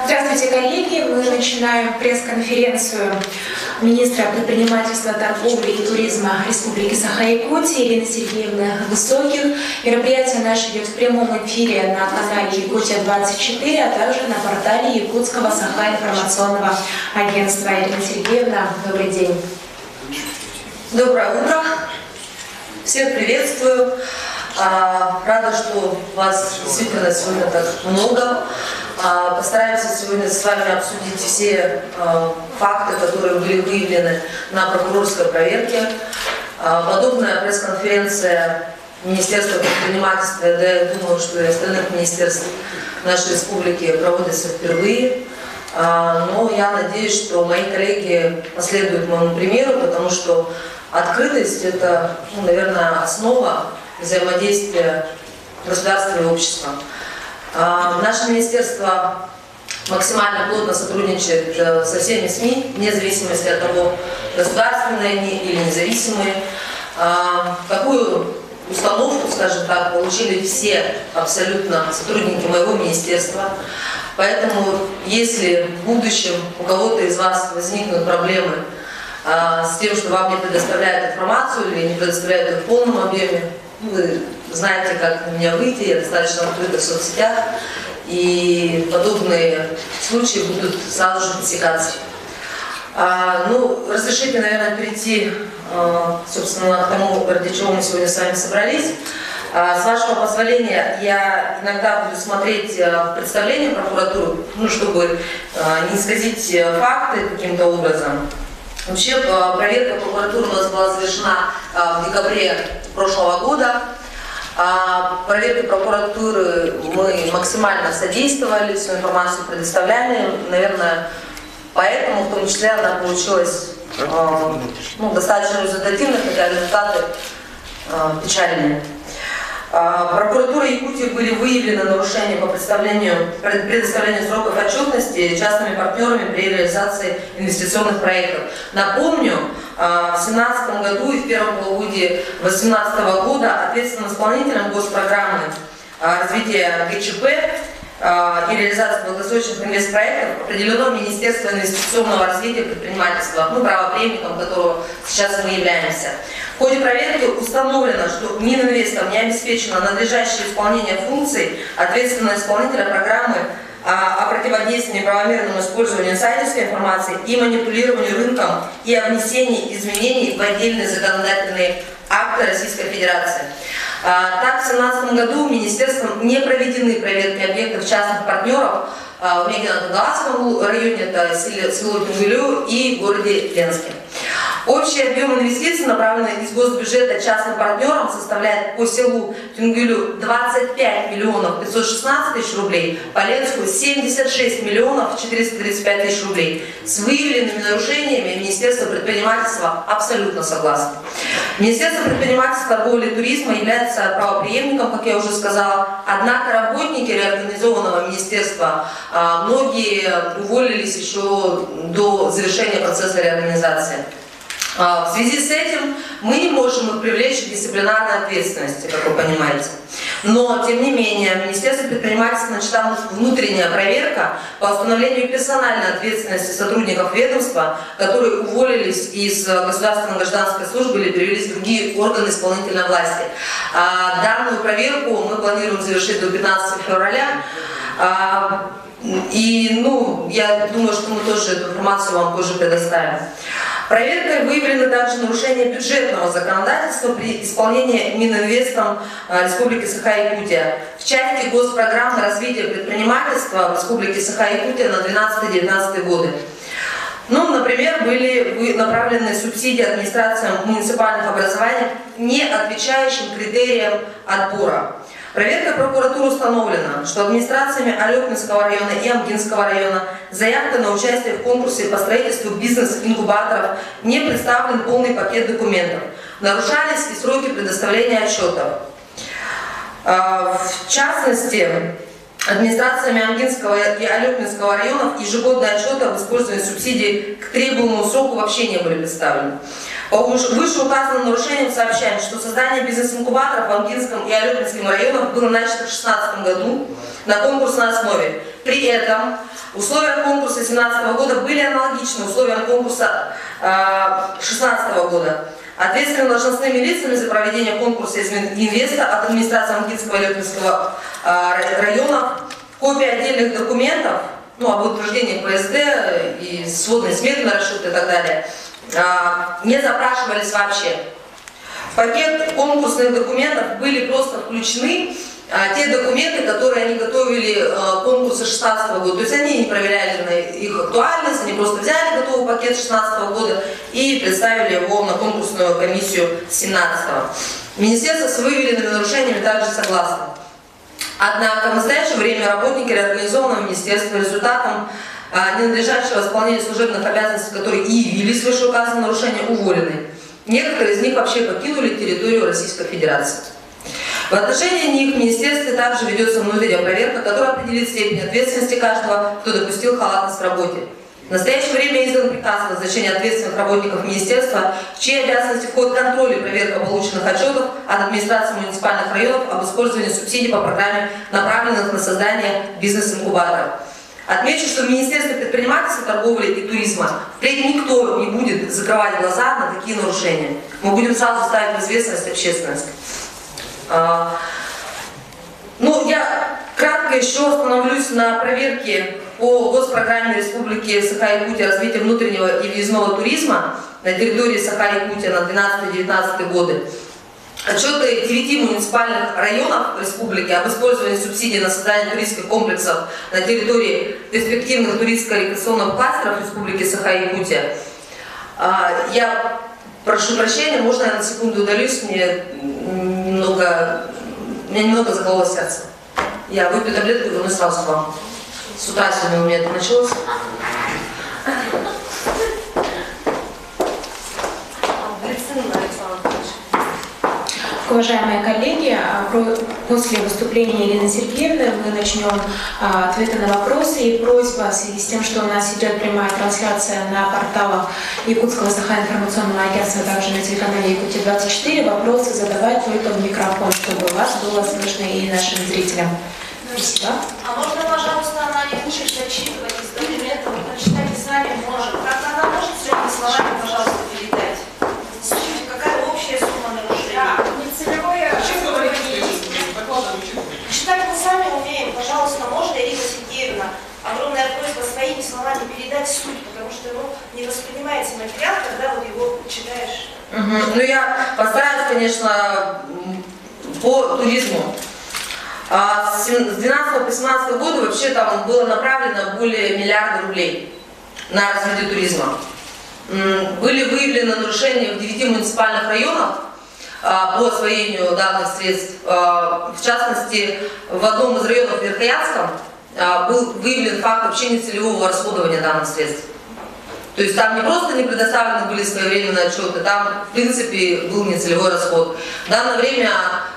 Здравствуйте, коллеги! Мы начинаем пресс-конференцию министра предпринимательства, торговли и туризма Республики Саха-Якутия Ирины Сергеевны Высоких. Мероприятие наше идет в прямом эфире на канале Якутия-24, а также на портале Якутского Саха-информационного агентства. Ирина Сергеевна, добрый день. Доброе утро. Всех приветствую. Рада, что вас действительно сегодня так много. Постараемся сегодня с вами обсудить все факты, которые были выявлены на прокурорской проверке. Подобная пресс-конференция Министерства предпринимательства, да, я думаю, что и остальных министерств нашей республики проводится впервые. Но я надеюсь, что мои коллеги последуют моему примеру, потому что открытость – это, наверное, основа взаимодействия государства и общества. Наше министерство максимально плотно сотрудничает со всеми СМИ, вне зависимости от того, государственные они или независимые. Такую установку, скажем так, получили все абсолютно сотрудники моего министерства. Поэтому, если в будущем у кого-то из вас возникнут проблемы с тем, что вам не предоставляют информацию или не предоставляют ее в полном объеме, вы знаете, как на меня выйти, я достаточно открыта в соцсетях, и подобные случаи будут сразу же пресекаться. Разрешите, наверное, перейти, собственно, к тому, ради чего мы сегодня с вами собрались. С вашего позволения, я иногда буду смотреть представление прокуратуры, чтобы не исказить факты каким-то образом. Вообще, проверка прокуратуры у нас была завершена в декабре прошлого года. Проверке прокуратуры мы максимально содействовали, всю информацию предоставляли. Наверное, поэтому, в том числе, она получилась достаточно результативной, хотя результаты печальные. Прокуратурой Якутии были выявлены нарушения по предоставлению сроков отчетности частными партнерами при реализации инвестиционных проектов. Напомню, в 2017 году и в первом полугодии 2018 года ответственным исполнителем госпрограммы развития ГЧП и реализации долгосрочных инвестпроектов определено Министерство инвестиционного развития и предпринимательства, правопреемником которого сейчас мы являемся. В ходе проверки установлено, что Мининвестом не обеспечено надлежащее исполнение функций ответственного исполнителя программы о противодействии неправомерному использованию инсайдерской информации и манипулированию рынком и о внесении изменений в отдельные законодательные акты Российской Федерации. Так, в 2017 году Министерством не проведены проверки объектов частных партнеров в Мегино-Кандалакском районе, это село Тюнгюлю, и городе Ленске. Общий объем инвестиций, направленных из госбюджета частным партнерам, составляет по селу Тюнгюлю 25 миллионов 516 тысяч рублей, по Ленску 76 миллионов 435 тысяч рублей. С выявленными нарушениями Министерство предпринимательства абсолютно согласно. Министерство предпринимательства, торговли и туризма является правопреемником, как я уже сказала, однако работники реорганизованного министерства, многие уволились еще до завершения процесса реорганизации. В связи с этим мы не можем их привлечь к дисциплинарной ответственности, как вы понимаете. Но, тем не менее, Министерство предпринимательства начала внутренняя проверка по установлению персональной ответственности сотрудников ведомства, которые уволились из государственной гражданской службы или перевелись в другие органы исполнительной власти. Данную проверку мы планируем завершить до 15 февраля. И, я думаю, что мы тоже эту информацию вам позже предоставим. Проверкой выявлены также нарушения бюджетного законодательства при исполнении Мининвестом Республики Саха-Якутия в части госпрограммы развития предпринимательства в Республике Саха-Якутия на 2012-2019 годы. Например, были направлены субсидии администрациям муниципальных образований, не отвечающим критериям отбора. Проверкой прокуратуры установлено, что администрациями Алекминского района и Амгинского района заявка на участие в конкурсе по строительству бизнес-инкубаторов не представлен полный пакет документов. Нарушались и сроки предоставления отчетов. В частности, администрациями Ангинского и Алепинского районов ежегодные отчеты об использовании субсидий к требуемому сроку вообще не были представлены. По вышеуказанным нарушениям сообщаем, что создание бизнес-инкубаторов в Ангинском и Алепинском районах было начато в 2016 году на конкурсной основе. При этом условия конкурса 2017 года были аналогичны условиям конкурса 2016 года. Ответственными должностными лицами за проведение конкурса из инвеста от администрации Ангинского и Алепинского районов копии отдельных документов, об утверждении ПСД и сводные сметы на расчеты и так далее, не запрашивались вообще. В пакет конкурсных документов были просто включены те документы, которые они готовили к конкурсу 2016 года. То есть они не проверяли на их актуальность, они просто взяли готовый пакет 2016 года и представили его на конкурсную комиссию 2017. Министерство с выявленными нарушениями также согласно. Однако в настоящее время работники реорганизованного министерства результатом ненадлежащего исполнения служебных обязанностей, которые и явились вышеуказанным нарушением, уволены. Некоторые из них вообще покинули территорию Российской Федерации. В отношении них в министерстве также ведется внутренняя проверка, которая определит степень ответственности каждого, кто допустил халатность в работе. В настоящее время издан приказ о назначении ответственных работников министерства, в чьи обязанности входит контроль и проверка полученных отчетов от администрации муниципальных районов об использовании субсидий по программе, направленных на создание бизнес-инкубаторов. Отмечу, что в Министерстве предпринимательства, торговли и туризма впредь никто не будет закрывать глаза на такие нарушения. Мы будем сразу ставить в известность общественность. Я кратко еще остановлюсь на проверке по госпрограмме Республики Саха-Якутия развития внутреннего и въездного туризма на территории Саха-Якутия на 2012-2019 годы. Отчеты 9 муниципальных районов республики об использовании субсидий на создание туристских комплексов на территории перспективных туристско-рекреационных кластеров Республики Саха-Якутия. Я прошу прощения, можно я на секунду удалюсь, меня немного закололо сердце. Я выпью таблетку и вернусь сразу к вам. С утра сегодня у меня это началось. Уважаемые коллеги, после выступления Елены Сергеевны мы начнем ответы на вопросы. И просьба в связи с тем, что у нас идет прямая трансляция на порталах Якутского Саха-информационного агентства, также на телеканале Якутия-24, вопросы задавать только в микрофон, чтобы вас было слышно и нашим зрителям. Спасибо. А можно, пожалуйста, она не будет зачитывать из документов, прочитать и сами можем. Как она может своими словами, пожалуйста, передать? Какая общая сумма нарушений? Да, нецелевое читать мы сами умеем. Пожалуйста, можно, Ирина Сергеевна, огромная просьба своими словами передать суть, потому что не воспринимается материал, когда его читаешь. Я постараюсь, конечно, по туризму. С 2012 по 2017 года вообще там было направлено более 1 миллиарда рублей на развитие туризма. Были выявлены нарушения в 9 муниципальных районах по освоению данных средств. В частности, в одном из районов Верхоянском был выявлен факт вообще нецелевого расходования данных средств. То есть там не просто не предоставлены были своевременные отчеты, там в принципе был нецелевой расход. В данное время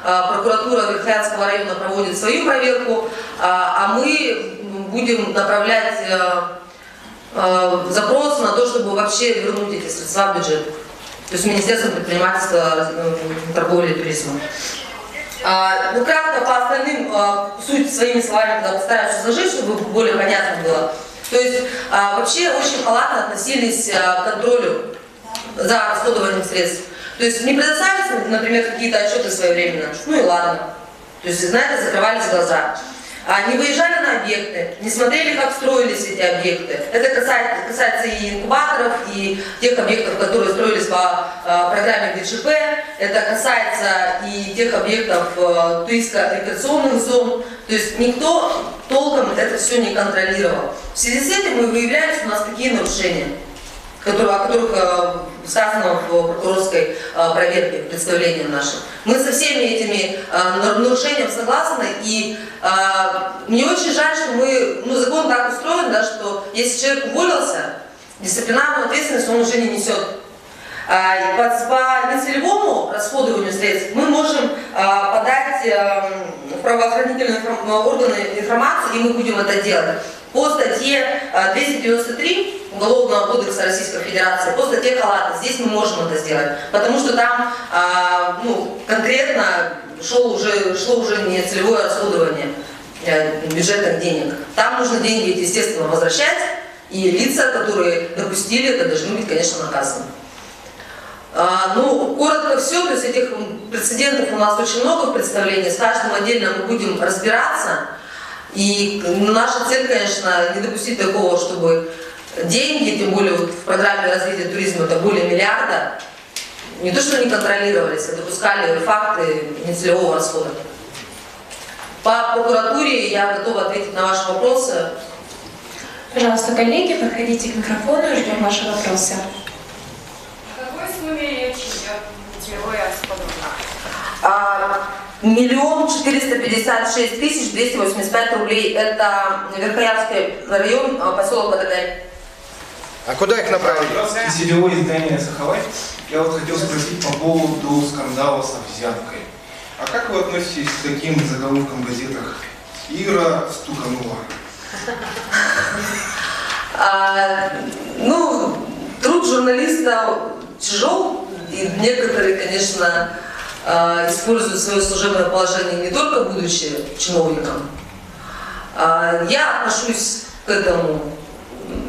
прокуратура Верхоянского района проводит свою проверку, а мы будем направлять запрос на то, чтобы вообще вернуть эти средства в бюджет. То есть Министерство предпринимательства, торговли и туризма. Кратко по остальным суть своими словами постараюсь изложить, чтобы более понятно было. То есть вообще очень халатно относились к контролю за расходованием средств. То есть не предоставились, например, какие-то отчеты своевременно, и ладно. То есть на это закрывались глаза. Не выезжали на объекты, не смотрели, как строились эти объекты. Это касается и инкубаторов, и тех объектов, которые строились по программе ГЧП. Это касается и тех объектов туристско-рекреационных зон. То есть никто толком это все не контролировал. В связи с этим мы выявляем, что у нас такие нарушения, о которых сказано в прокурорской проверке, представлении нашем. Мы со всеми этими нарушениями согласны, и мне очень жаль, что закон так устроен, что если человек уволился, дисциплинарную ответственность он уже не несет. По нецелевому расходованию средств мы можем подать в правоохранительные органы информацию, и мы будем это делать по статье 293 Уголовного кодекса Российской Федерации, по статье халатность. Здесь мы можем это сделать, потому что там конкретно шло уже не целевое расходование бюджетных денег. Там нужно деньги, естественно, возвращать, и лица, которые допустили это, должны быть, конечно, наказаны. Коротко все, то есть этих прецедентов у нас очень много в представлении, с каждым отдельно мы будем разбираться. И наша цель, конечно, не допустить такого, чтобы деньги, тем более вот в программе развития туризма, это более миллиарда, не то что не контролировались, а допускали факты нецелевого расхода. По прокуратуре я готова ответить на ваши вопросы. Пожалуйста, коллеги, подходите к микрофону и ждем ваши вопросы. О какой сумме речь идет нецелевое расходование? 1 456 285 рублей. Это Верхоянский район, поселок Водогай. А куда их направили? Сетевое издание «Сахалай». Я вот хотел спросить по поводу скандала с взяткой. А как вы относитесь к таким заголовкам в газетах? Ира стуканула. Труд журналиста тяжел, и некоторые, конечно, используют свое служебное положение не только будучи чиновником. Я отношусь к этому.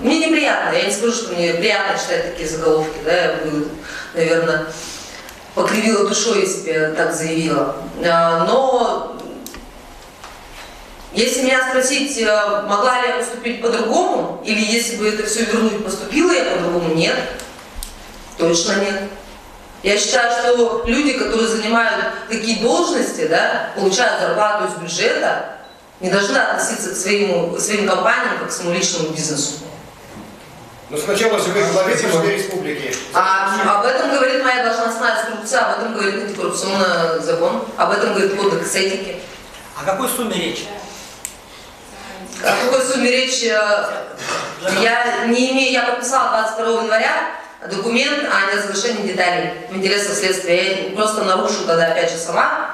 Мне неприятно, я не скажу, что мне приятно читать такие заголовки, да, я бы, наверное, покривила душой, если бы я так заявила. Но если меня спросить, могла ли я поступить по-другому, или если бы это все вернуть, поступила я по-другому, нет. Точно нет. Я считаю, что люди, которые занимают такие должности, да, получают зарплату из бюджета, не должны относиться к своим компаниям как к своему личному бизнесу. Но сначала же вы главе республики. Об этом говорит моя должностная инструкция, об этом говорит антикоррупционный закон, об этом говорит кодекс этики. О какой сумме речь? О какой сумме речь я не имею. Я подписала 22 января документ о неразглашении деталей в интересах следствия. Я просто нарушу тогда опять же сама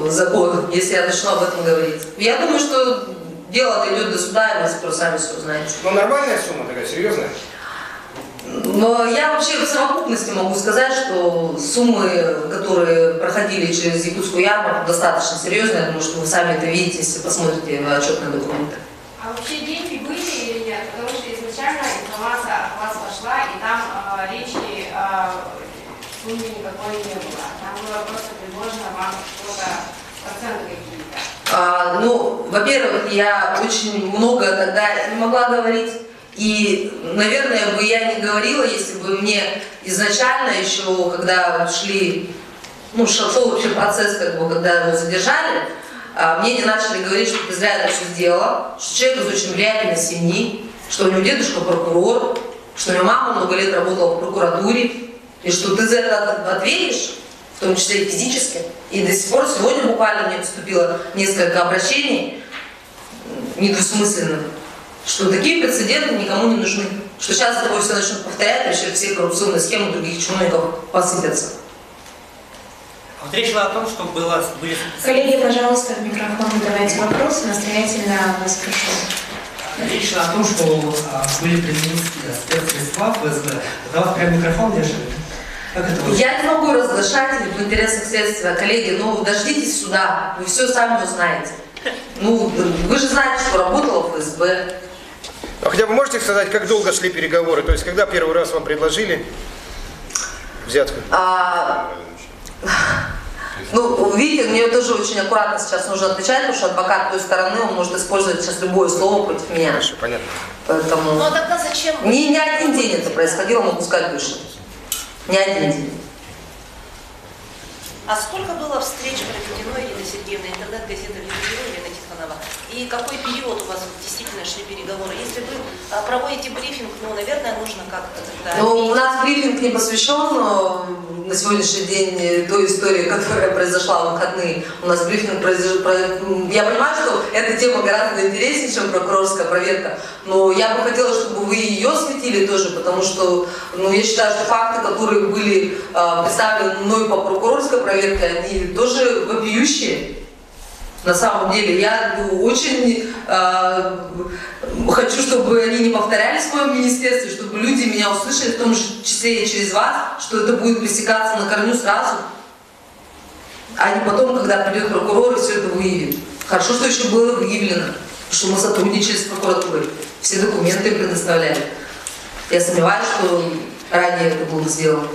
закон, если я начну об этом говорить. Я думаю, что дело дойдет до суда, и вы скоро сами все узнаете. Но нормальная сумма такая, серьезная? Но я вообще в совокупности могу сказать, что суммы, которые проходили через якутскую ярмарку, достаточно серьезные. Я думаю, что вы сами это видите, если посмотрите на отчетные документы. А вообще деньги были или нет? Потому что изначально информация от вас пошла, и там речи о сумме никакой не было. Там было просто предложено вам что-то, проценты какие-то. Во-первых, я очень много тогда не могла говорить. И, наверное, бы я не говорила, если бы мне изначально еще, когда шли, шел вообще процесс, когда его задержали, мне не начали говорить, что ты зря это все сделала, что человек из очень влиятельной семьи, что у него дедушка прокурор, что у него мама много лет работала в прокуратуре, и что ты за это ответишь, в том числе и физически. И до сих пор сегодня буквально мне поступило несколько обращений недвусмысленных, что такие прецеденты никому не нужны. Что сейчас такое все начнут повторять, вообще все коррупционные схемы других чиновников посыпятся. Вот речь шла о том, что были... Коллеги, пожалуйста, в микрофон задавайте вопросы, настоятельно вас прошу. Речь шла о том, что были применены спецсредства ФСБ. Это вас прям микрофон держали? Как это было? Я не могу разглашать в интересах следствия, коллеги, но дождитесь суда, вы все сами узнаете. Вы же знаете, что работала в ФСБ. А хотя бы можете сказать, как долго шли переговоры? То есть, когда первый раз вам предложили взятку? Видите, мне тоже очень аккуратно сейчас нужно отвечать, потому что адвокат той стороны, он может использовать сейчас любое слово против меня. Хорошо, понятно. Поэтому... Но тогда зачем? Не один день это происходило, могу сказать больше. Не один день. А сколько было встреч проведено, Ирина Сергеевна, интернет-газета Ирина Тихонова? И какой период у вас действительно шли переговоры? Если вы проводите брифинг, наверное, нужно как-то тогда... У нас брифинг не посвящен на сегодняшний день той истории, которая произошла в выходные. У нас брифинг произошел. Я понимаю, что эта тема гораздо интереснее, чем прокурорская проверка, но я бы хотела, чтобы вы ее осветили тоже, потому что я считаю, что факты, которые были представлены мной по прокурорской проверке, они тоже вопиющие. На самом деле, я очень хочу, чтобы они не повторялись в моем министерстве, чтобы люди меня услышали, в том же числе и через вас, что это будет пресекаться на корню сразу, а не потом, когда придет прокурор и все это выявит. Хорошо, что еще было выявлено, что мы сотрудничали с прокуратурой, все документы предоставляли. Я сомневаюсь, что ранее это было сделано.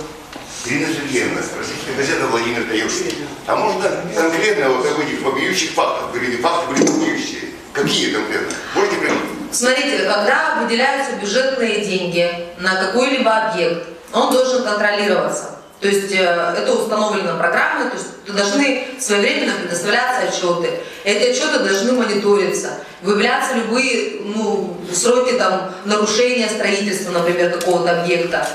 Ирина Сергеевна, российская газета Владимир Таевский. А можно конкретно вот об этих вопиющих фактах? Говорили, факты были вопиющие. Какие конкретно? Можете привести? Смотрите, когда выделяются бюджетные деньги на какой-либо объект, он должен контролироваться. То есть это установлено программой, то есть должны своевременно предоставляться отчеты. Эти отчеты должны мониториться, выявляться любые сроки нарушения строительства, например, какого-то объекта.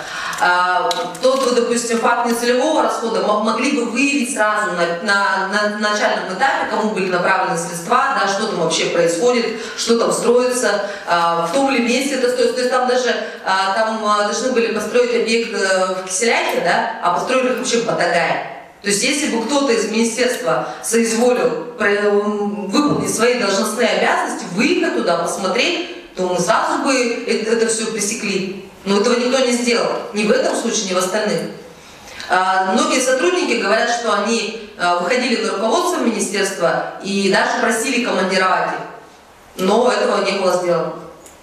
Тот, допустим, факт нецелевого расхода могли бы выявить сразу на начальном этапе, кому были направлены средства, да, что там вообще происходит, что там строится, в том ли месте это строится. То есть там даже должны были построить объект в Киселяке, да, а построили их вообще в Батагае. То есть если бы кто-то из министерства соизволил выполнить свои должностные обязанности, выехать туда, посмотреть, то мы сразу бы это все пресекли. Но этого никто не сделал. Ни в этом случае, ни в остальных. Многие сотрудники говорят, что они выходили на руководство министерства и даже просили командировать их. Но этого не было сделано.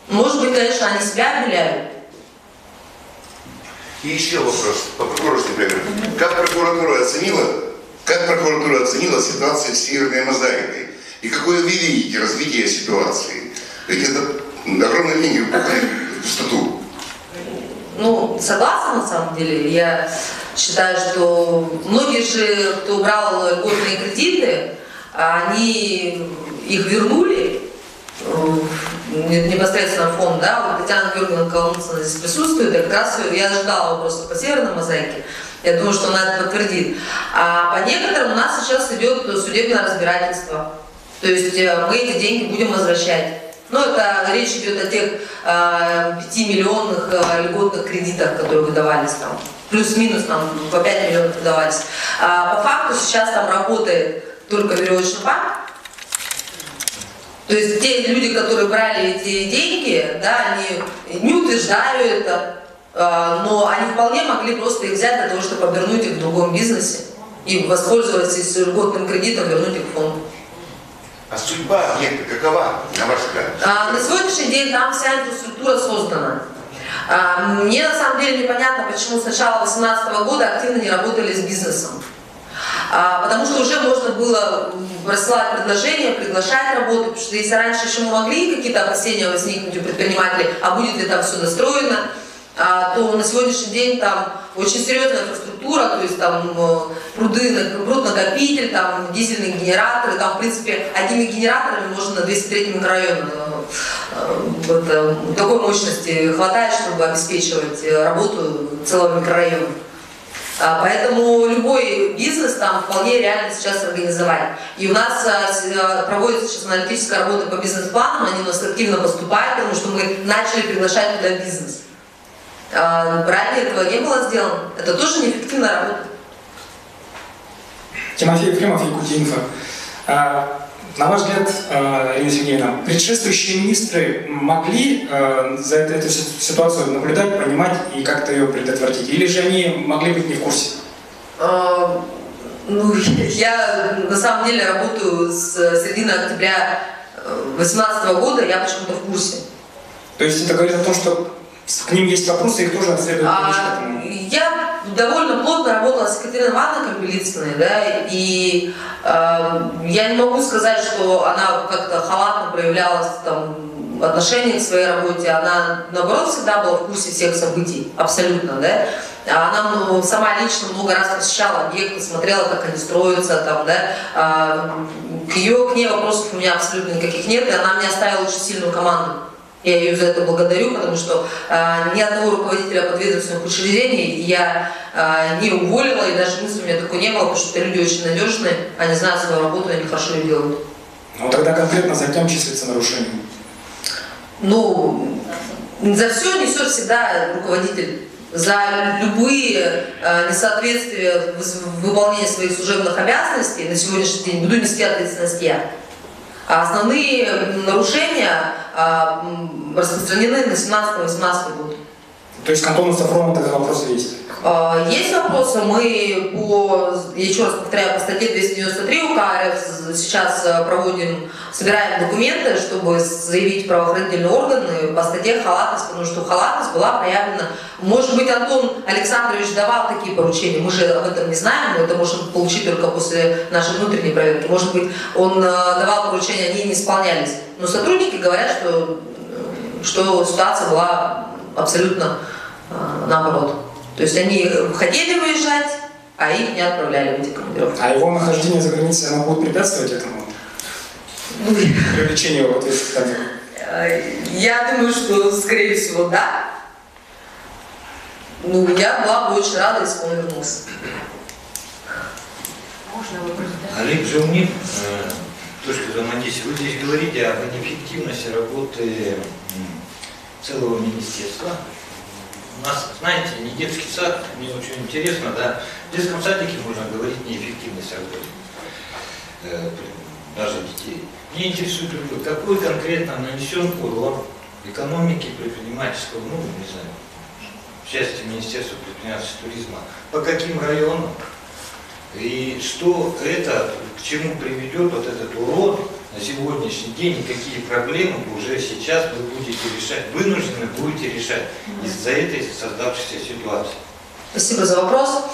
Может быть, конечно, они себя обеляют. И еще вопрос по прокурорской проверке. Как прокуратура оценила ситуацию с северной мозаикой? И какое вы видите развитие ситуации? Ведь это огромные деньги уходят в пустоту. Согласна на самом деле. Я считаю, что многие же, кто брал льготные кредиты, они их вернули непосредственно в фонд, да, Татьяна Георгиевна Коломыцына здесь присутствует, и как раз я ожидала вопроса по северной мозаике, я думаю, что она это подтвердит. А по некоторым у нас сейчас идет судебное разбирательство, то есть мы эти деньги будем возвращать. Это речь идет о тех 5-миллионных льготных кредитах, которые выдавались там, плюс-минус по 5 миллионов выдавались. По факту сейчас там работает только веревочный парк. То есть те люди, которые брали эти деньги, да, они не утверждают это, но они вполне могли просто их взять для того, чтобы обернуть их в другом бизнесе и воспользоваться льготным кредитом, вернуть их в фонд. А судьба объекта какова, на ваш взгляд? На сегодняшний день там вся инфраструктура создана. Мне на самом деле непонятно, почему с начала 2018 года активно не работали с бизнесом. Потому что уже можно было рассылать предложения, приглашать работу, потому что если раньше еще мы могли какие-то опасения возникнуть у предпринимателей, а будет ли там все достроено, то на сегодняшний день там очень серьезная инфраструктура, то есть там пруд-накопитель, там дизельные генераторы, там в принципе одними генераторами можно на 203 микрорайон такой мощности хватает, чтобы обеспечивать работу целого микрорайона. Поэтому любой бизнес там вполне реально сейчас организовать. И у нас проводится сейчас аналитическая работа по бизнес-планам, они у нас активно поступают, потому что мы начали приглашать туда бизнес. Ранее этого не было сделано. Это тоже неэффективная работа. Тимофей Ефремов, Якутия-Инфо. На ваш взгляд, Ирина Сергеевна, предшествующие министры могли за эту ситуацию наблюдать, понимать и как-то ее предотвратить? Или же они могли быть не в курсе? Я на самом деле работаю с середины октября 2018 года, я почему-то в курсе. То есть это говорит о том, что к ним есть вопросы, их тоже следует помочь? Я довольно плотно работала с Екатериной Ивановной Камбелицыной, да, и я не могу сказать, что она как-то халатно проявлялась там, в отношении к своей работе. Она, наоборот, всегда была в курсе всех событий, абсолютно, да. Она сама лично много раз посещала объекты, смотрела, как они строятся, там, да. К ней вопросов у меня абсолютно никаких нет, и она мне оставила очень сильную команду. Я ее за это благодарю, потому что ни одного руководителя подведомственных учреждений я не уволила, и даже мысли у меня такой не было, потому что это люди очень надежные, они знают свою работу, они хорошо ее делают. Ну тогда конкретно за кем числится нарушение? Ну, за все несет всегда руководитель. За любые несоответствия в выполнении своих служебных обязанностей на сегодняшний день буду нести ответственность я. А основные нарушения распространены на 17-18 год. То есть к Антону Сафронову тогда вопросы есть? Есть вопросы. Мы я еще раз повторяю, по статье 293 УК РФ сейчас собираем документы, чтобы заявить правоохранительные органы по статье халатность, потому что халатность была проявлена. Может быть, Антон Александрович давал такие поручения, мы же об этом не знаем, мы это можем получить только после нашей внутренней проверки. Может быть, он давал поручения, они не исполнялись. Но сотрудники говорят, что ситуация была абсолютно наоборот. То есть они хотели выезжать, а их не отправляли в эти командировки. А его нахождение за границей, оно будет препятствовать этому? Привлечению его ответственности? Я думаю, что, скорее всего, да. Ну, я была бы очень рада, если бы он вернулся. Олег Желнин, точка взаимодействия. Вы здесь говорите об неэффективности работы целого министерства. У нас, знаете, не детский сад, мне очень интересно, да, в детском садике можно говорить неэффективность работы, даже детей. Мне интересует другое, какой конкретно нанесен урон экономике, предпринимательского, ну, не знаю, части Министерства предпринимательства и туризма, по каким районам, и что это, к чему приведет вот этот урон на сегодняшний день, и какие проблемы уже сейчас вы будете решать, вынуждены будете решать из-за этой создавшейся ситуации. Спасибо за вопрос.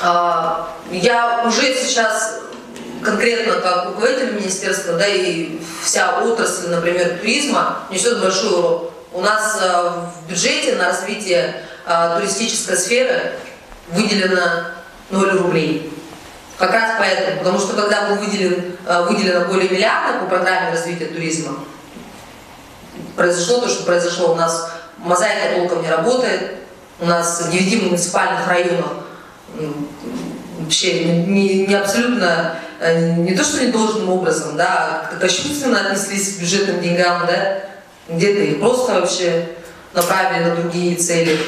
Я уже сейчас конкретно как руководитель министерства, да и вся отрасль, например, туризма, несет большой урон. У нас в бюджете на развитие туристической сферы выделено 0 рублей. Как раз поэтому, потому что когда был выделено более миллиарда по программе развития туризма, произошло то, что произошло. У нас мозаика толком не работает, у нас в 9 муниципальных районах вообще не абсолютно, не то что недолжным образом, да, как-то кощунственно отнеслись к бюджетным деньгам, да, где-то их просто вообще направили на другие цели.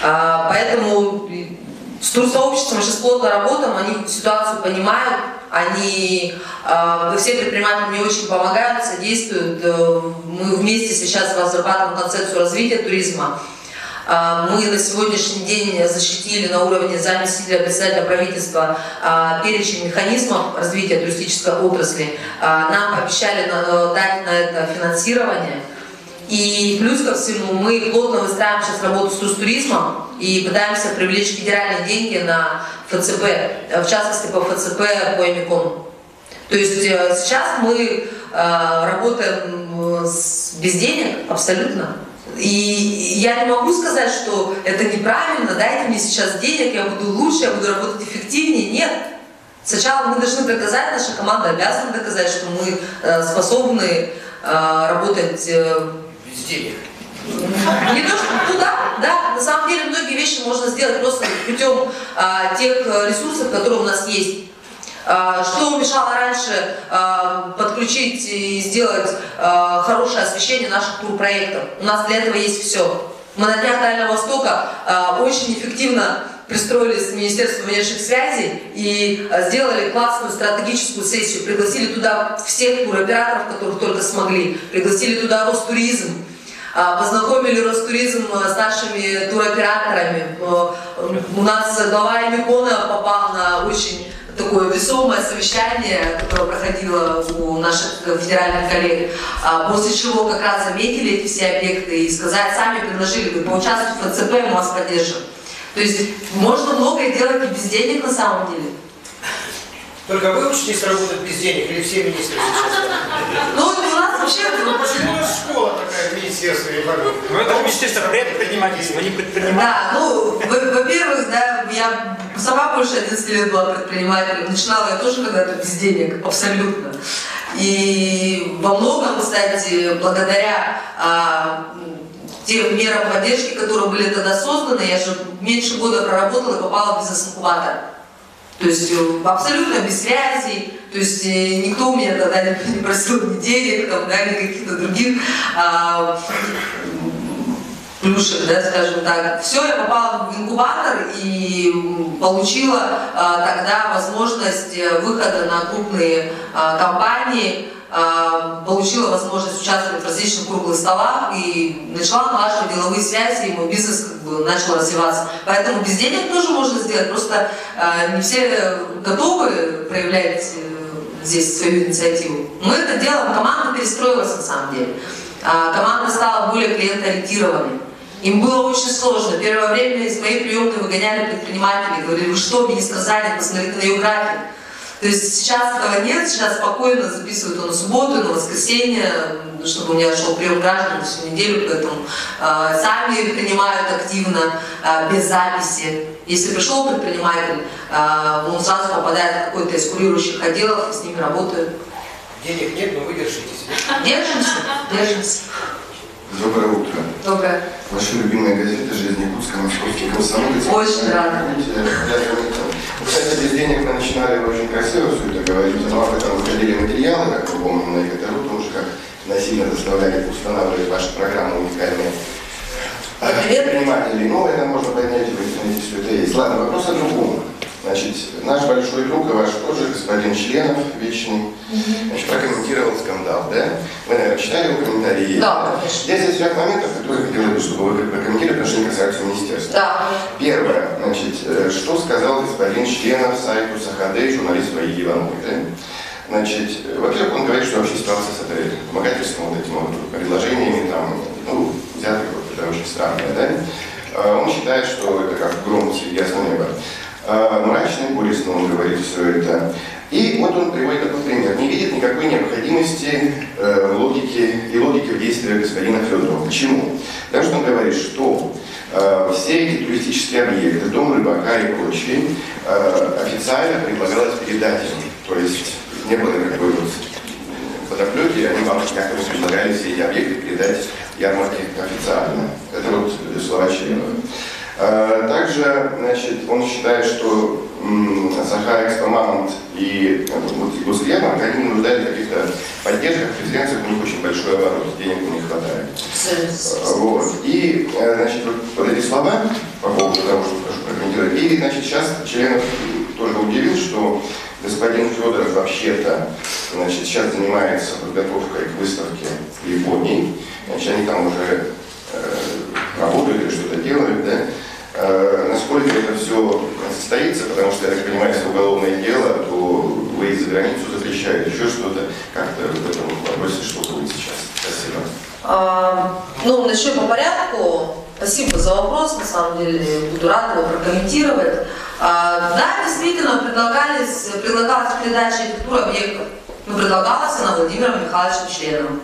Поэтому с турсообществом сейчас плотно работаем, они ситуацию понимают, они, все предприниматели мне очень помогают, содействуют. Мы вместе сейчас разрабатываем концепцию развития туризма. Мы на сегодняшний день защитили на уровне заместителя председателя правительства перечень механизмов развития туристической отрасли. Нам пообещали дать на это финансирование. И плюс ко всему мы плотно выстраиваем сейчас работу с Турстуризмом и пытаемся привлечь федеральные деньги на ФЦП, в частности по ФЦП по Эмикону. То есть сейчас мы работаем без денег абсолютно. И я не могу сказать, что это неправильно, дайте мне сейчас денег, я буду лучше, я буду работать эффективнее. Нет. Сначала мы должны доказать, наша команда обязана доказать, что мы способны работать без денег. Не то, что да, на самом деле многие вещи можно сделать просто путем тех ресурсов, которые у нас есть. Что мешало раньше подключить и сделать хорошее освещение наших турпроектов? У нас для этого есть все. Мы на Днях Дальнего Востока очень эффективно пристроились в Министерство внешних связей и сделали классную стратегическую сессию. Пригласили туда всех туроператоров, которых только смогли. Пригласили туда Ростуризм. Познакомили Ростуризм с нашими туроператорами. У нас глава Эмикона попал на очень такое весомое совещание, которое проходило у наших федеральных коллег, после чего как раз заметили эти все объекты и сказать, сами предложили, вы поучаствуйте в ФЦП, мы вас поддержим. То есть можно многое делать и без денег на самом деле. Только вы учитесь работать без денег или все министры сейчас? Ну, у нас вообще... Почему у нас школа такая в министерстве? Ну, это министерство предпринимательства, не предпринимательство. Да, ну, во-первых, да, я сама больше 11 лет была предпринимателем. Начинала я тоже когда-то без денег, абсолютно. И во многом, кстати, благодаря тем мерам поддержки, которые были тогда созданы, я же меньше года проработала и попала в бизнес-инкубатор. То есть абсолютно без связей, то есть никто у меня тогда не просил ни денег, там, да, ни каких-то других плюшек, да, скажем так. Все, я попала в инкубатор и получила тогда возможность выхода на крупные компании, получила возможность участвовать в различных круглых столах и начала налаживать деловые связи, и мой бизнес как бы начал развиваться. Поэтому без денег тоже можно сделать, просто не все готовы проявлять здесь свою инициативу. Мы это делаем, команда перестроилась на самом деле. Команда стала более клиентоориентированной. Им было очень сложно. Первое время из моей приемной выгоняли предпринимателей, говорили: вы что, министр занят, посмотрите на ее график. То есть сейчас этого нет, сейчас спокойно записывают его на субботу, на воскресенье, чтобы у меня шел прием граждан всю неделю, поэтому сами принимают активно, без записи. Если пришел предприниматель, он сразу попадает в какой-то из курирующих отделов, и с ними работают. Денег нет, но вы держитесь. Держимся, держимся. Доброе утро. Доброе. Ваша любимая газета «Жизнь Якутска», «Московский комсомолец». Очень рада. Кстати, без денег мы начинали очень красиво все это говорить, но об этом выходили материалы, как мы помним, на ЕКТРУ, тоже как насильно заставляли устанавливать ваши программы уникальные. Предприниматели. Ну, это можно поднять в интернете, все это есть. Ладно, вопрос о другом. Значит, наш большой друг и ваш тоже, господин Членов, вечный, значит, прокомментировал скандал, да? Вы, наверное, читали его комментарии? Да. Здесь есть ряд моментов, которые хотел бы, чтобы вы прокомментировали, потому что они касаются министерства. Да. Первое, значит, что сказал господин Членов сайту Сахадей, журналист Ваги Ивановой, да? Значит, во-первых, он говорит, что вообще ситуация с этой помогательством, вот этими вот предложениями, там, ну, взятки, вот, это очень странное, да? Он считает, что это как гром среди ясного неба. Мрачно и горестно он говорит все это. И вот он приводит такой пример. Не видит никакой необходимости в логике в действиях господина Федорова. Почему? Потому что он говорит, что все эти туристические объекты, дом рыбака и прочие, официально предлагалось передать им. То есть не было никакой вот подоплеки, они вам якобы предлагали все эти объекты передать ярмарке официально. Это вот слова Членова. Также, значит, он считает, что Саха, Экспомамонт и Госярмарка, они не нуждаются в каких-то поддержках, преференциях, у них очень большой оборот, денег у них хватает. Вот. И, значит, вот эти слова по поводу того, что прошу прокомментировать. И, значит, сейчас Членов тоже удивил, что господин Федоров вообще-то, значит, сейчас занимается подготовкой к выставке в Японии. Значит, они там уже работают или что-то делают, да? Насколько это все состоится, потому что, я так понимаю, если уголовное дело, то выезд за границу запрещают, еще что-то, как-то в этом вопросе что будет сейчас. Спасибо. Ну, начнем по порядку. Спасибо за вопрос, на самом деле, буду рада его прокомментировать. Да, действительно, предлагалась передача архитектуры объектов, но предлагалась она Владимиром Михайловичем Членовым.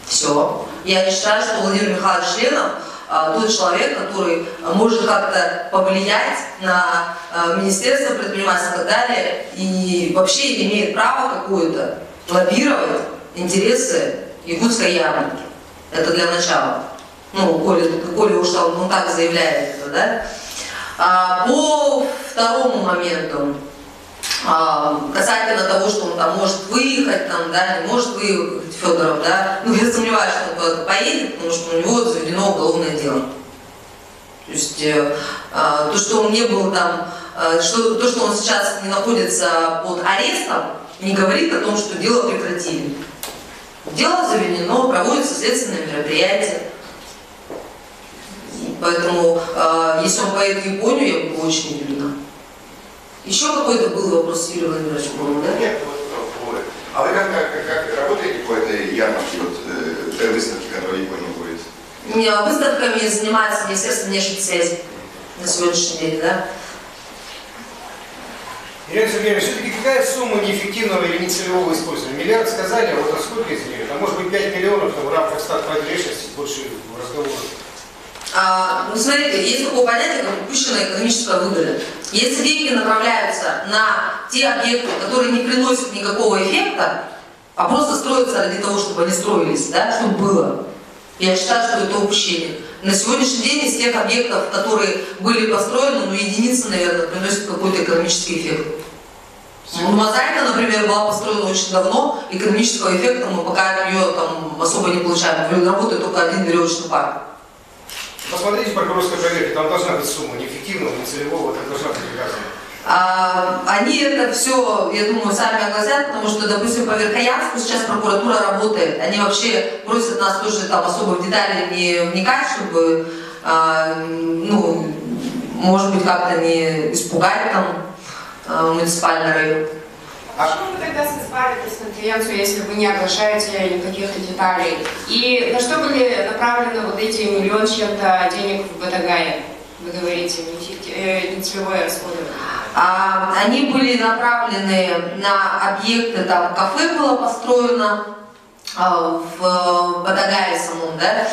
Все. Я не считаю, что Владимир Михайлович Членов тот человек, который может как-то повлиять на Министерство предпринимательства и так далее, и вообще имеет право какое-то лоббировать интересы якутской ярмарки. Это для начала. Ну, Коля уж там, он так заявляет это, да? По второму моменту, касательно того, что он там может выехать, там, да, не может выехать Федоров, да, ну, я сомневаюсь, что он куда-то поедет, потому что у него заведено уголовное дело. То есть, то, что он не был там, то, что он сейчас не находится под арестом, не говорит о том, что дело прекратили. Дело заведено, проводятся следственные мероприятия. Поэтому, если он поедет в Японию, я буду очень удивлена. Еще какой-то был вопрос, Юрий Владимирович, да? Нет, вот. А вы как работаете по этой ярмарке, вот, той выставке, которая в Японии будет? Выставками занимается Министерство внешних связей на сегодняшний день, да? Елена Сергеевна, все-таки какая сумма неэффективного или нецелевого использования? Миллиард сказали, а вот а сколько из нее? А может быть 5 миллионов там, в рамках стат-прогрессии, больше разговоров? Ну, смотрите, есть такое понятие, как упущенная экономическая выгода. Если деньги направляются на те объекты, которые не приносят никакого эффекта, а просто строятся ради того, чтобы они строились, да, чтобы было. Я считаю, что это упущение. На сегодняшний день из тех объектов, которые были построены, ну, единицы, наверное, приносят какой-то экономический эффект. Ну, Мозаика, например, была построена очень давно, экономического эффекта мы пока от нее там особо не получаем. Работает только один веревочный парк. Посмотрите прокурорской проверки, там должна быть сумма неэффективного, нецелевого, так должна быть указана. Они это все, я думаю, сами огласят, потому что, допустим, по Верхоянску сейчас прокуратура работает. Они вообще просят нас тоже там особо в детали не вникать, чтобы, ну, может быть, как-то не испугать там муниципальный район. Почему вы тогда созвали пресс-конференцию, если вы не оглашаете никаких деталей? И на что были направлены вот эти миллион чем-то денег в Батагае? Вы говорите, нецелевое расходование. Они были направлены на объекты, там кафе было построено в Батагае самом, да?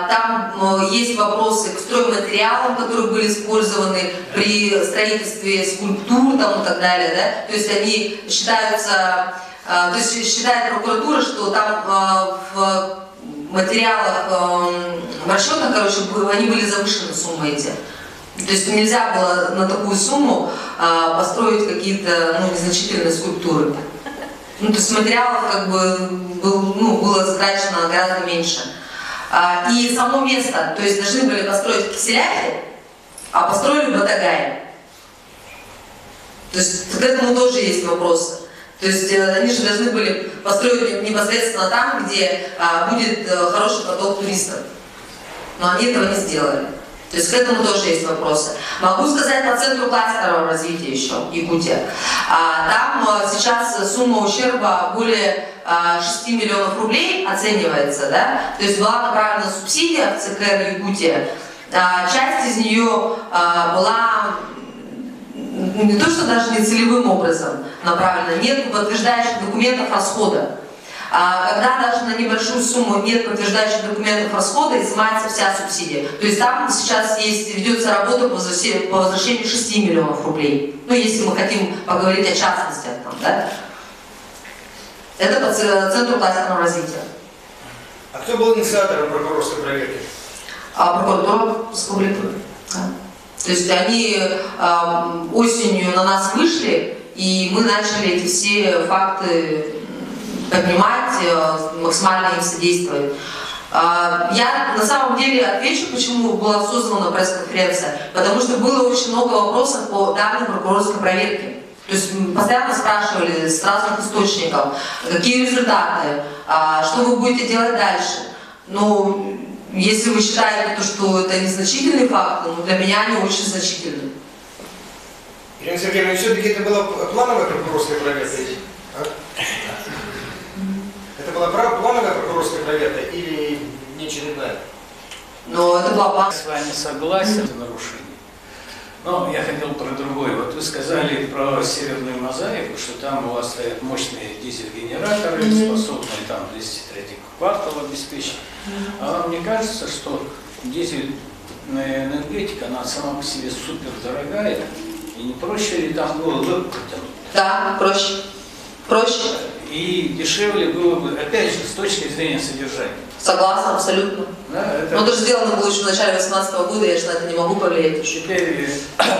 Там есть вопросы к стройматериалам, которые были использованы при строительстве скульптур там, и так далее, да? То есть они считаются, то есть считает прокуратура, что там в материалах, в расчетах, короче, они были завышены суммы эти. То есть нельзя было на такую сумму построить какие-то, ну, незначительные скульптуры. Ну, то есть материалов как бы было затрачено гораздо меньше. И само место, то есть должны были построить в Киселяхе, а построили в Батагае. То есть к этому тоже есть вопросы. То есть они же должны были построить непосредственно там, где будет хороший поток туристов. Но они этого не сделали. То есть к этому тоже есть вопросы. Могу сказать по центру кластерового развития еще, Якутия. Там сейчас сумма ущерба более 6 миллионов рублей оценивается, да? То есть была направлена субсидия в ЦКР Якутия. Часть из нее была не то, что даже не целевым образом направлена, нет подтверждающих документов расхода. Когда даже на небольшую сумму нет подтверждающих документов расхода, изымается вся субсидия. То есть там сейчас ведется работа по возвращению 6 миллионов рублей. Ну, если мы хотим поговорить о частностях там, да? Это по центру кластерного развития. А кто был инициатором прокурорской проверки? Прокуратура республики. Да. То есть они осенью на нас вышли, и мы начали эти все факты поднимать, максимально им содействовать. Я на самом деле отвечу, почему была создана пресс-конференция, потому что было очень много вопросов по данным прокурорской проверки. То есть постоянно спрашивали с разных источников, какие результаты, что вы будете делать дальше. Но если вы считаете, что это незначительные факты, ну, для меня они очень значительны. Ирина Сергеевна, все-таки это была плановая прокурорская проверка? Это была плановая прокурорская проверка или не очередная? Но это была плановая. Я с вами согласен в нарушении. Но я хотел про другое. Вот вы сказали про северную мозаику, что там у вас стоят мощные дизель-генераторы, способные там 203 квартал обеспечить. А вам не кажется, что дизельная энергетика, она сама по себе супер дорогая, и не проще ли там было бы протянуть? Да, проще. Проще. И дешевле было бы, опять же, с точки зрения содержания. Согласна, абсолютно. Да, это... Но это же сделано было еще в начале 2018 года, я же на это не могу повлиять. Теперь,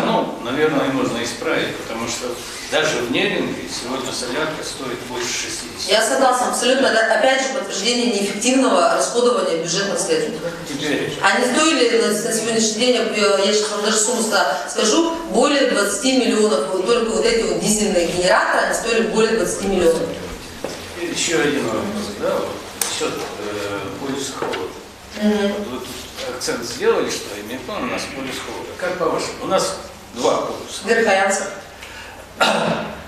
ну, наверное, нужно исправить, потому что даже в Неринге сегодня солярка стоит больше 60. Я согласна, абсолютно. Это, опять же, подтверждение неэффективного расходования бюджетных средств. Теперь... Они стоили на сегодняшний день, я сейчас вам даже сумму скажу, более 20 миллионов. Только вот эти вот дизельные генераторы, они стоили более 20 миллионов. Еще один вопрос, да, вот, насчет полюса холода. Вот вы тут акцент сделали, что Эмикон у нас полюс холода. Как по-вашему? У нас два полюса. Верхоянск.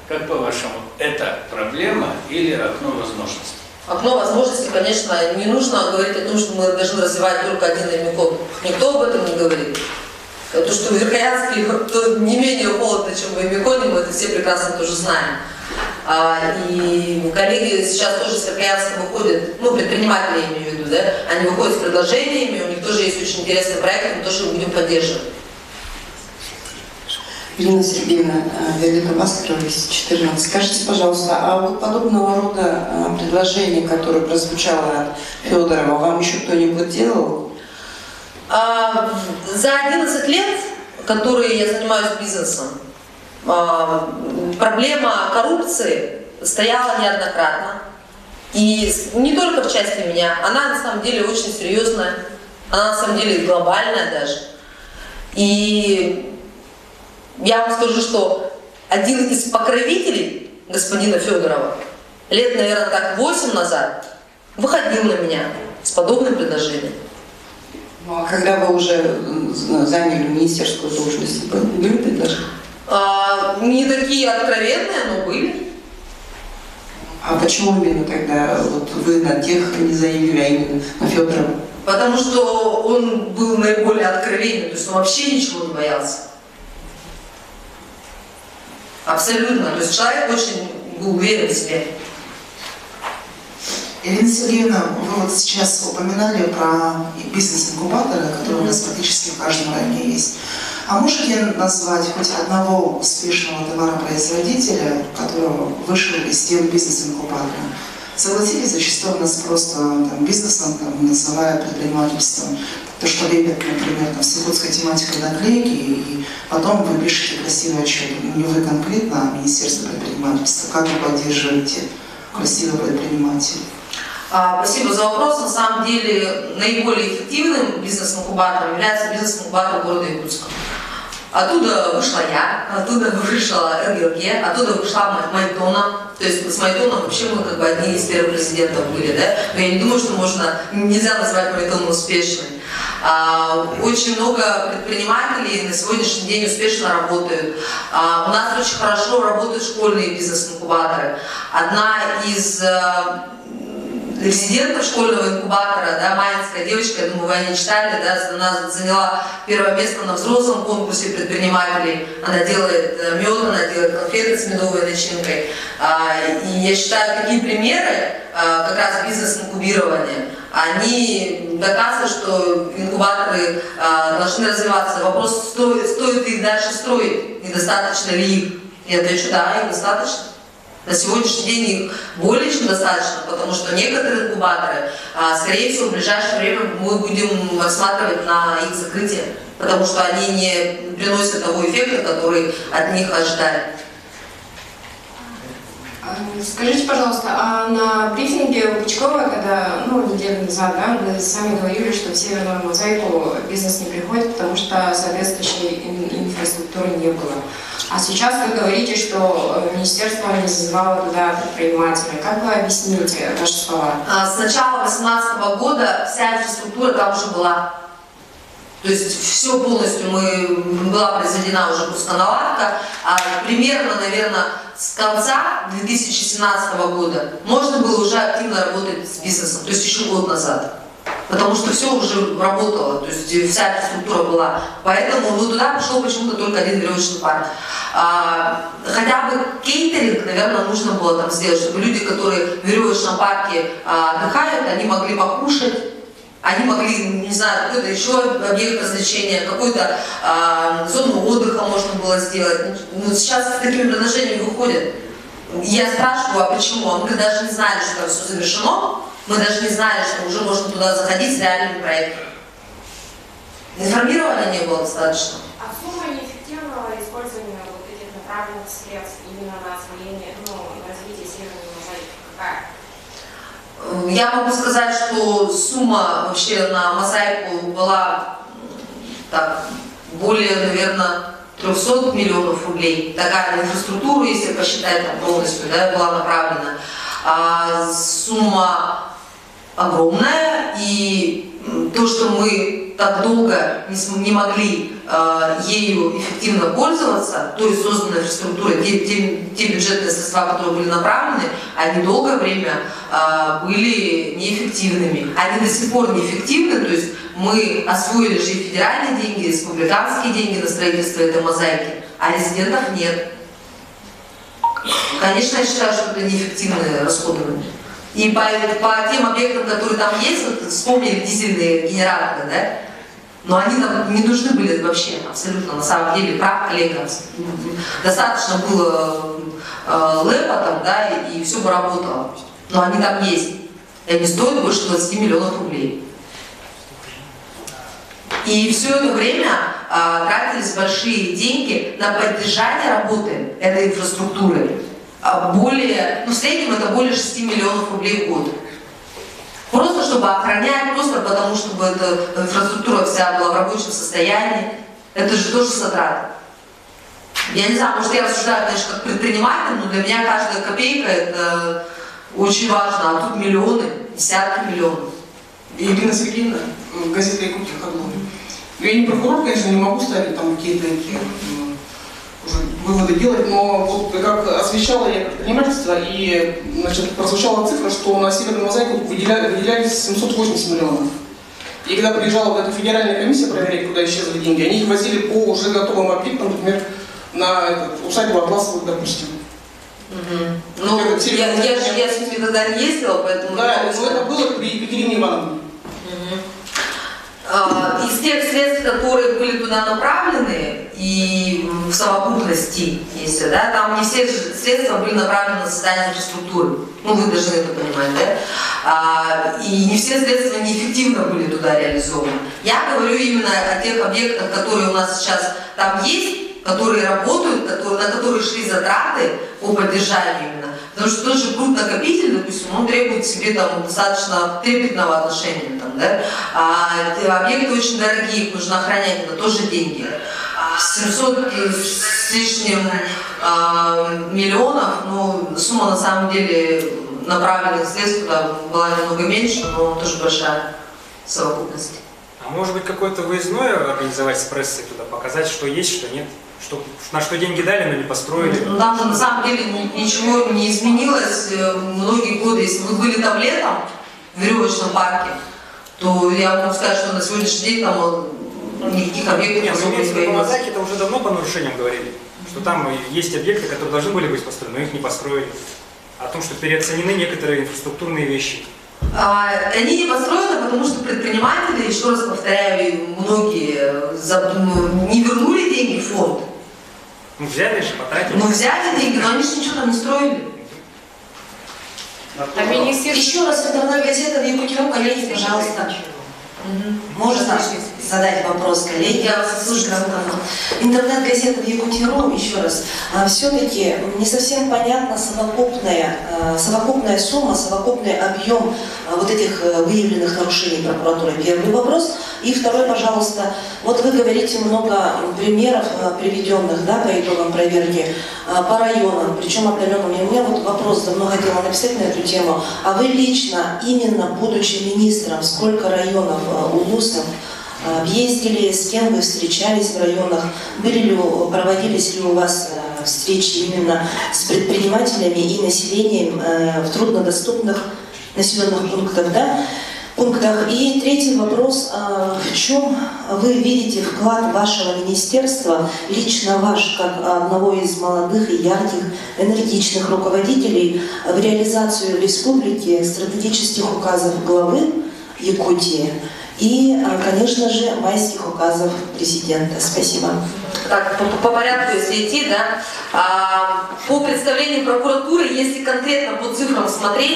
Как по-вашему, это проблема или окно возможностей? Окно возможностей, конечно, не нужно говорить о том, что мы должны развивать только один Эмикон. Никто об этом не говорит. То, что в Верхоянске не менее холодно, чем в Эмиконе, мы это все прекрасно тоже знаем. И коллеги сейчас тоже с Верхоянска выходят, ну, предприниматели, я имею в виду, да, они выходят с предложениями, у них тоже есть очень интересный проект, мы тоже будем поддерживать. Ирина Сергеевна, Виолетта Баскова, 14. Скажите, пожалуйста, а вот подобного рода предложение, которое прозвучало от Федорова, вам еще кто-нибудь делал? За 11 лет, которые я занимаюсь бизнесом, проблема коррупции стояла неоднократно. И не только в части меня, она на самом деле очень серьезная, она на самом деле глобальная даже. И я вам скажу, что один из покровителей господина Федорова лет, наверное, так 8 назад выходил на меня с подобным предложением. Ну, а когда вы уже заняли министерскую должность, были предложения? Не такие откровенные, но были. А почему именно тогда вот вы на тех не заявили, а именно на Федорова? Потому что он был наиболее откровенен, то есть он вообще ничего не боялся. Абсолютно. То есть человек очень был уверен в себе. Ирина Сергеевна, вы вот сейчас упоминали про бизнес-инкубаторы, которые у нас практически в каждом районе есть. А можете назвать хоть одного успешного товаропроизводителя, которого вышел из стен бизнес-инкубатора? Согласитесь, зачастую у нас просто бизнесом называют предпринимательством. То, что лепят, например, с якутской тематикой наклейки, и потом вы пишете красивый отчет. Не вы конкретно, а Министерство предпринимательства. Как вы поддерживаете красивых предпринимателей? Спасибо за вопрос. На самом деле наиболее эффективным бизнес-инкубатором является бизнес-инкубатор города Якутска. Оттуда вышла я, оттуда вышла РГЛГ, оттуда вышла Майтона. То есть с Майтоном вообще мы как бы одни из первых президентов были, да? Но я не думаю, что нельзя назвать Майтон успешной. Очень много предпринимателей на сегодняшний день успешно работают. У нас очень хорошо работают школьные бизнес-инкубаторы. Одна из резидентов школьного инкубатора, да, маленькая девочка, я думаю, вы о ней читали, да, она заняла первое место на взрослом конкурсе предпринимателей. Она делает мед, она делает конфеты с медовой начинкой. И я считаю, такие примеры как раз бизнес-инкубирования, они доказывают, что инкубаторы должны развиваться. Вопрос, стоит ли их дальше строить, недостаточно ли их. Я отвечу, да, их достаточно. На сегодняшний день их более чем достаточно, потому что некоторые инкубаторы, скорее всего, в ближайшее время мы будем рассматривать на их закрытие, потому что они не приносят того эффекта, который от них ожидали. Скажите, пожалуйста, а на брифинге у Пучкова, когда, неделю назад, да, вы сами говорили, что в Северную мозаику бизнес не приходит, потому что соответствующей инфраструктуры не было. А сейчас вы говорите, что министерство не зазывало туда предпринимателей. Как вы объясните ваши слова? С начала 2018 года вся инфраструктура там уже была. То есть все полностью была произведена уже пусконаладка. Примерно, наверное, с конца 2017 года можно было уже активно работать с бизнесом, то есть еще год назад. Потому что все уже работало, то есть вся инфраструктура была. Поэтому туда пришел почему-то только один веревочный парк. Хотя бы кейтеринг, наверное, нужно было там сделать, чтобы люди, которые в веревочном парке отдыхают, они могли покушать, они могли, не знаю, какой-то еще объект развлечения, какую-то зону отдыха можно было сделать. Сейчас с такими предложениями выходят. Я спрашиваю, а почему? Мы даже не знали, что там все завершено. Мы даже не знали, что уже можно туда заходить с реальными проектами. Информирования не было достаточно. А сумма неэффективного использования вот этих направленных средств именно на освоение, на развитие Северной мозаики какая? Я могу сказать, что сумма вообще на мозаику была более, наверное, 300 миллионов рублей. Такая на инфраструктуру, если посчитать там полностью, да, была направлена. Сумма огромная, и то, что мы так долго не могли ею эффективно пользоваться, то есть созданной инфраструктурой, те бюджетные средства, которые были направлены, они долгое время были неэффективными. Они до сих пор неэффективны, то есть мы освоили же и федеральные деньги, и республиканские деньги на строительство этой мозаики, а резидентов нет. Конечно, я считаю, что это неэффективное расходование. И по тем объектам, которые там есть, вспомнили дизельные генераторы, да? Но они там не нужны были вообще, абсолютно, на самом деле, прав коллега. Достаточно было лэпа там, да, и все бы работало. Но они там есть. И они стоят больше 20 миллионов рублей. И все это время тратились большие деньги на поддержание работы этой инфраструктуры. В среднем это более 6 миллионов рублей в год. Просто чтобы охранять, просто потому, чтобы эта инфраструктура вся была в рабочем состоянии. Это же тоже затраты. Я не знаю, может я рассуждаю, конечно, как предприниматель, но для меня каждая копейка это очень важно. А тут миллионы, десятки миллионов. Ирина Сергеевна, газета «Якутия», я не прокурор, конечно, не могу ставить там какие-то уже выводы делать, но вот как освещала я предпринимательство, и значит, прозвучала цифра, что на Северную мозаику выделялись 780 миллионов. И когда приезжала вот эта федеральная комиссия проверять, куда исчезли деньги, они их возили по уже готовым объектам, например, на усадьбу Атласовых, допустим. Ну, я с ними тогда не ездила, поэтому... Да, но это было при Екатерине Ивановне. Из тех средств, которые были туда направлены, и в совокупности, если, да, там не все средства были направлены на создание инфраструктуры. Ну, вы должны это понимать, да? И не все средства неэффективно были туда реализованы. Я говорю именно о тех объектах, которые у нас сейчас там есть, которые работают, на которые шли затраты по поддержанию именно. Потому что тот же пруд-накопитель, допустим, он требует себе там достаточно трепетного отношения. Там, да? Объекты очень дорогие, их нужно охранять, это тоже деньги. 700 с лишним миллионов, ну, сумма на самом деле направленных средств туда была немного меньше, но тоже большая совокупность. А может быть какое-то выездное организовать с прессой туда, показать, что есть, что нет? На что деньги дали, но не построили? Ну, там же на самом деле ничего не изменилось многие годы. Если вы были там летом в веревочном парке, то я могу сказать, что на сегодняшний день там никаких объектов особо не появилось. В это уже давно по нарушениям говорили, что там есть объекты, которые должны были быть построены, но их не построили. О том, что переоценены некоторые инфраструктурные вещи. Они не построены, потому что предприниматели, еще раз повторяю, многие не вернули деньги в фонд. Ну взяли же, потратили. Ну взяли деньги, но они же ничего там не строили. Еще раз, интернет-газета в Якутии, коллеги, пожалуйста. Можно задать вопрос, коллеги? Я вас слушаю. Интернет-газета в Якутии.ру, еще раз. Все-таки не совсем понятна совокупная сумма, совокупный объем вот этих выявленных нарушений прокуратуры. Первый вопрос. И второй, пожалуйста. Вот вы говорите много примеров приведенных, да, по итогам проверки по районам, причем отдаленным. И у меня вот вопрос, давно хотела написать на эту тему. А вы лично, именно будучи министром, сколько районов УЛУСов объездили, с кем вы встречались в районах, проводились ли у вас встречи именно с предпринимателями и населением в труднодоступных населенных пунктах, да? И третий вопрос, в чем вы видите вклад вашего министерства, лично ваш, как одного из молодых и ярких, энергичных руководителей, в реализацию в республике стратегических указов главы Якутии и, конечно же, майских указов президента. Спасибо. Так, по порядку, если идти, да, по представлению прокуратуры, если конкретно по цифрам смотреть,